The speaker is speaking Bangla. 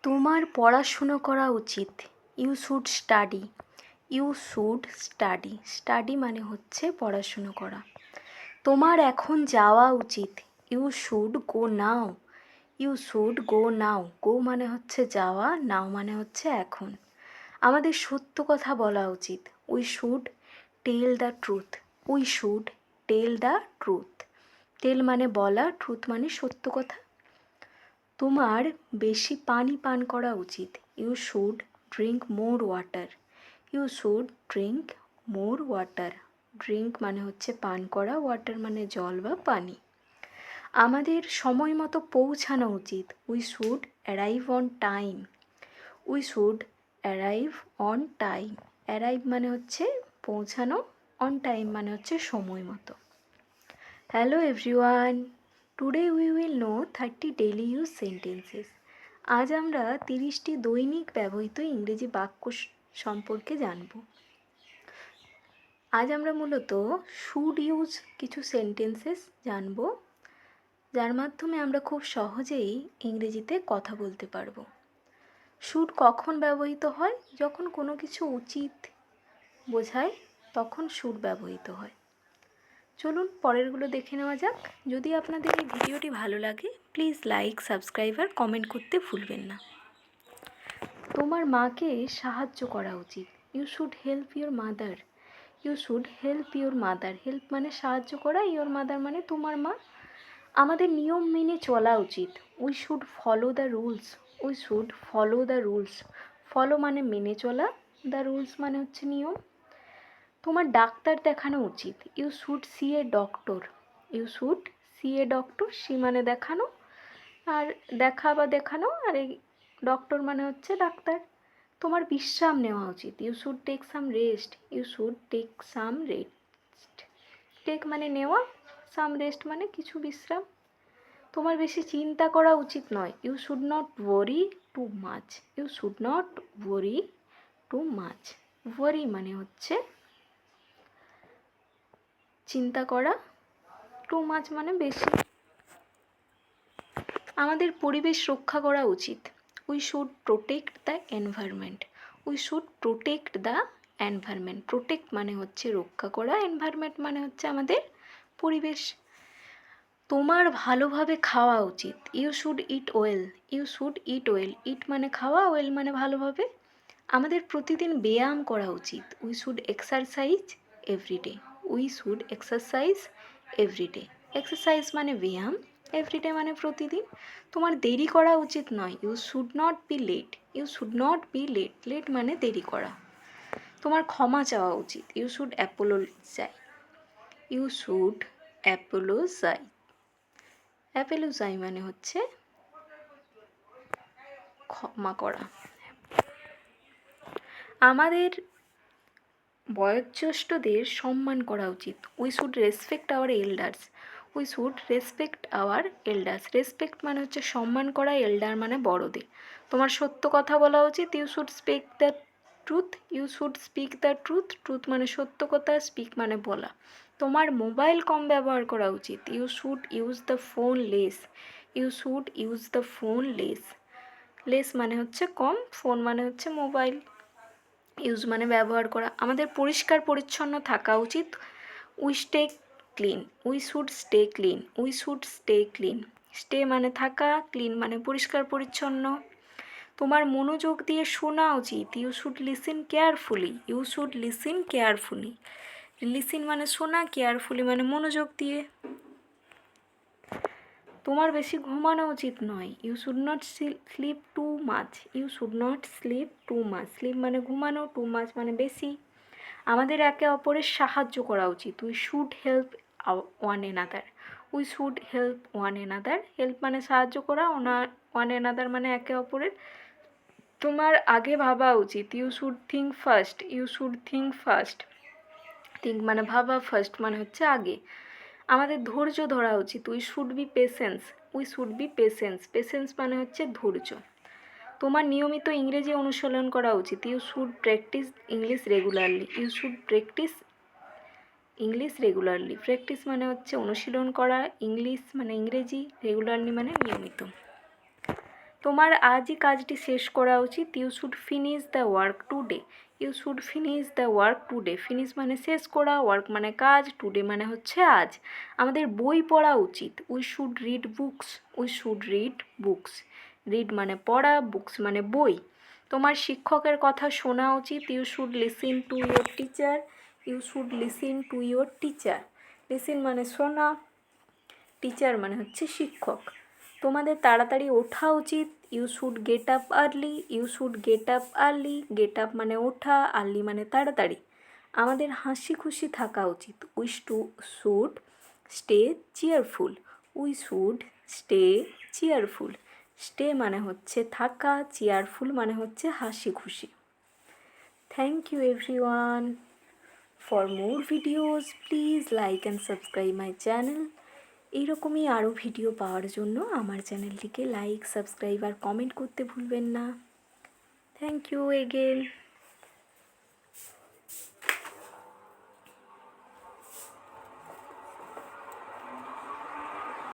তোমার পড়াশুনো করা উচিত। You should study. You should study. Study মানে হচ্ছে পড়াশুনো করা। তোমার এখন যাওয়া উচিত। You should go now. You should go now. Go মানে হচ্ছে যাওয়া, নাও মানে হচ্ছে এখন। আমাদের সত্য কথা বলা উচিত। We should tell the truth. We should tell the truth. Tell মানে বলা, ট্রুথ মানে সত্য কথা। তোমার বেশি পানি পান করা উচিত। You should drink more water. You should drink more water. Drink মানে হচ্ছে পান করা, ওয়াটার মানে জল বা পানি। আমাদের সময় মতো পৌঁছানো উচিত। We should arrive on time. We should arrive on time. Arrive মানে হচ্ছে পৌঁছানো, অন টাইম মানে হচ্ছে সময় মতো। Hello everyone, today we will know 30 daily use sentences. আজ আমরা 30টি দৈনিক ব্যবহৃত ইংরেজি বাক্য সম্পর্কে জানব। আজ আমরা মূলত শুড ইউজ কিছু সেন্টেন্সেস জানব, যার মাধ্যমে আমরা খুব সহজেই ইংরেজিতে কথা বলতে পারবো। শুড কখন ব্যবহৃত হয়? যখন কোনো কিছু উচিত বোঝায় তখন শুড ব্যবহৃত হয়। চলুন পরেরগুলো দেখে নেওয়া যাক। যদি আপনাদের এই ভিডিওটি ভালো লাগে প্লিজ লাইক, সাবস্ক্রাইব আর কমেন্ট করতে ভুলবেন না। তোমার মাকে সাহায্য করা উচিত। You should help your mother. You should help your mother. Help মানে সাহায্য করা, ইউর মাদার মানে তোমার মা। আমাদের নিয়ম মেনে চলা উচিত। We should follow the rules. We should follow the rules. Follow মানে মেনে চলা, দ্য রুলস মানে হচ্ছে নিয়ম। তোমার ডাক্তার দেখানো উচিত। You should see a doctor. You should see a doctor. See মানে দেখানো, আর দেখা বা দেখানো, আর এই ডক্টর মানে হচ্ছে ডাক্তার। তোমার বিশ্রাম নেওয়া উচিত। You should take some rest. You should take some rest. Take মানে নেওয়া, সাম রেস্ট মানে কিছু বিশ্রাম। তোমার বেশি চিন্তা করা উচিত নয়। You should not worry too much. You should not worry too much. Worry মানে হচ্ছে চিন্তা করা, টু মাচ মানে বেশি। আমাদের পরিবেশ রক্ষা করা উচিত। We should protect the environment. We should protect the environment. Protect মানে হচ্ছে রক্ষা করা, এনভায়রনমেন্ট মানে হচ্ছে আমাদের পরিবেশ। তোমার ভালোভাবে খাওয়া উচিত। You should eat well. You should eat well. Eat মানে খাওয়া, ওয়েল মানে ভালোভাবে। আমাদের প্রতিদিন ব্যায়াম করা উচিত। We should exercise every day. We should exercise every day. Exercise মানে ব্যায়াম, এভরিডে মানে প্রতিদিন। তোমার দেরি করা উচিত নয়। You should not be late. You should not be late. Late মানে দেরি করা। তোমার ক্ষমা চাওয়া উচিত। You should apologise. You should apologise. Apologise মানে হচ্ছে ক্ষমা করা। আমাদের বয়োজ্যেষ্ঠদের সম্মান করা উচিত। We should respect our elders. We should respect our elders. Respect মানে হচ্ছে সম্মান করা, এল্ডার মানে বড়দের। তোমার সত্য কথা বলা উচিত। You should speak the truth. You should speak the truth. Truth মানে সত্য কথা, স্পিক মানে বলা। তোমার মোবাইল কম ব্যবহার করা উচিত। You should use the phone less. You should use the phone less. Less মানে হচ্ছে কম, ফোন মানে হচ্ছে মোবাইল। ইউজ মানে ব্যবহার করা। আমাদের পরিষ্কার পরিচ্ছন্ন থাকা উচিত। We stay clean. We should stay clean. We should stay clean. Stay মানে থাকা, ক্লিন মানে পরিষ্কার পরিচ্ছন্ন। তোমার মনোযোগ দিয়ে শোনা উচিত। You should listen carefully. You should listen carefully. Listen মানে শোনা, কেয়ারফুলি মানে মনোযোগ দিয়ে। তোমার বেশি ঘুমানো উচিত নয়। You should not sleep too much. You should not sleep too much. Sleep মানে ঘুমানো, টু মাচ মানে বেশি। আমাদের একে অপরের সাহায্য করা উচিত। We should help one another. We should help one another. Help মানে সাহায্য করা, ওয়ান এনাদার মানে একে অপরের। তোমার আগে ভাবা উচিত। You should think first. You should think first. Think মানে ভাবা, ফার্স্ট মানে হচ্ছে আগে। আমাদের ধৈর্য ধরা উচিত। We should be patience. We should be patience. Patience মানে হচ্ছে ধৈর্য। তোমার নিয়মিত ইংরেজি অনুশীলন করা উচিত। You should practice English regularly. You should practice English regularly. Practice মানে হচ্ছে অনুশীলন করা, ইংলিশ মানে ইংরেজি, রেগুলারলি মানে নিয়মিত। তোমার আজই কাজটি শেষ করা উচিত। You should finish the work today. You should finish the work today. Finish মানে শেষ করা, ওয়ার্ক মানে কাজ, টুডে মানে হচ্ছে আজ। আমাদের বই পড়া উচিত। We should read books. We should read books. Read মানে পড়া, বুকস মানে বই। তোমার শিক্ষকের কথা শোনা উচিত। You should listen to your teacher. You should listen to your teacher. Listen মানে শোনা, টিচার মানে হচ্ছে শিক্ষক। তোমাদের তাড়াতাড়ি ওঠা উচিত। You should get up early. You should get up early. Get up মানে ওঠা, আর্লি মানে তাড়াতাড়ি। আমাদের হাসি খুশি থাকা উচিত। We should stay cheerful. We should stay cheerful. Stay মানে হচ্ছে থাকা, চিয়ারফুল মানে হচ্ছে হাসি খুশি। Thank you everyone. For more videos please like and subscribe my channel. এইরকমই আরও ভিডিও পাওয়ার জন্য আমার চ্যানেলটিকে লাইক, সাবস্ক্রাইব আর কমেন্ট করতে ভুলবেন না। Thank you again.